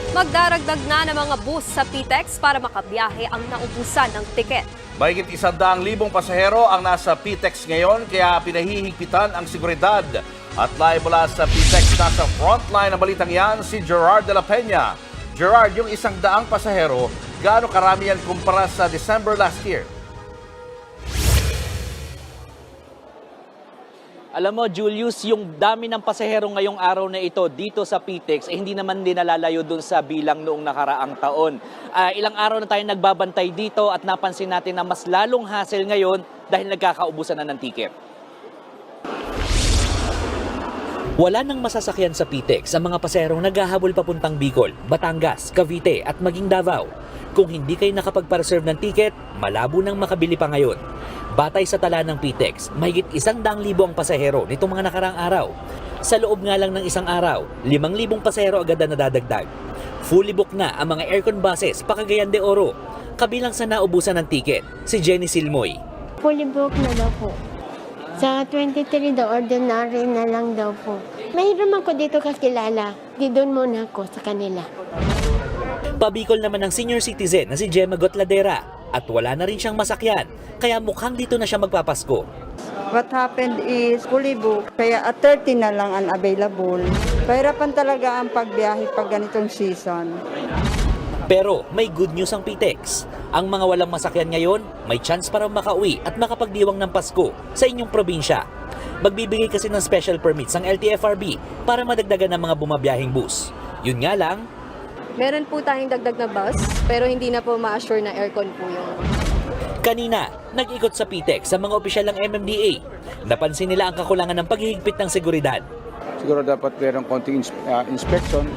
Magdaragdag na ng mga bus sa PTEX para makabiyahe ang naubusan ng tiket. Mahigit 100,000 pasahero ang nasa PTEX ngayon kaya pinahihigpitan ang seguridad. At live mula sa PTEX, nasa frontline ng balitang yan si Gerard de la Peña. Gerard, yung 100 pasahero, gaano karami yan kumpara sa December last year? Alam mo, Julius, yung dami ng pasahero ngayong araw na ito dito sa PTEX, hindi naman din nalalayo dun sa bilang noong nakaraang taon. Ilang araw na tayo nagbabantay dito at napansin natin na mas lalong hassle ngayon dahil nagkakaubusan na ng tiket. Wala nang masasakyan sa PTEX ang mga pasaherong naghahabol papuntang Bicol, Batangas, Cavite at maging Davao. Kung hindi kayo nakapagpa-reserve ng tiket, malabo nang makabili pa ngayon. Batay sa tala ng PTEX, mahigit 100,000 ang pasahero nitong mga nakaraang araw. Sa loob nga lang ng isang araw, 5,000 pasahero agad na nadadagdag. Fully booked na ang mga aircon buses pa Cagayan de Oro. Kabilang sa naubusan ng tiket, si Jenny Silmoy. Fully booked na daw po. Sa 23 daw, ordinary na lang daw po. Mahiram ako dito kakilala. Di doon muna ako sa kanila. Pabicol naman ng senior citizen na si Gemma Gotladera at wala na rin siyang masakyan, kaya mukhang dito na siya magpapasko. What happened is fully booked, kaya at 30 na lang ang available. Pahirapan talaga ang pagbiyahe pag ganitong season. Pero may good news ang PTEX. Ang mga walang masakyan ngayon, may chance para makauwi at makapagdiwang ng Pasko sa inyong probinsya. Magbibigay kasi ng special permits ang LTFRB para madagdagan ng mga bumabiyahing bus. Yun nga lang, meron po tayong dagdag na bus, pero hindi na po ma-assure na aircon po yung... kanina, nag-ikot sa PTEX sa mga opisyal ng MMDA. Napansin nila ang kakulangan ng paghihigpit ng seguridad. Siguro dapat mayroong konting inspection.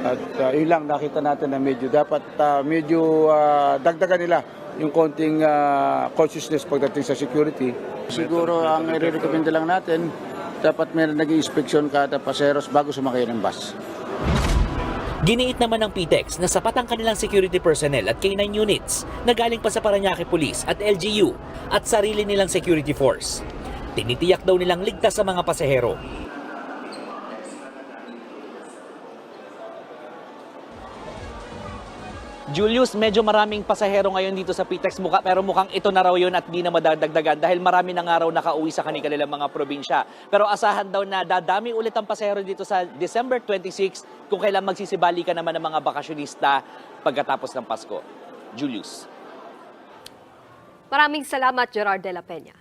At yun lang, nakita natin na medyo dapat dagdagan nila yung konting consciousness pagdating sa security. Siguro ang i-recommend lang natin, dapat mayroong nag-i-inspection kada paseros bago sumakay ng bus. Giniit naman ng PTEX na sapat ang kanilang security personnel at K9 units na galing pa sa Parañaque Police at LGU at sarili nilang security force. Tinitiyak daw nilang ligtas sa mga pasahero. Julius, medyo maraming pasahero ngayon dito sa PTEX pero mukhang ito na raw yun at di na madadagdagan dahil marami na nga raw nakauwi sa kanilang mga probinsya. Pero asahan daw na dadami ulit ang pasahero dito sa December 26 kung kailan magsisibali ka naman ng mga bakasyonista pagkatapos ng Pasko. Julius. Maraming salamat, Gerard de la Peña.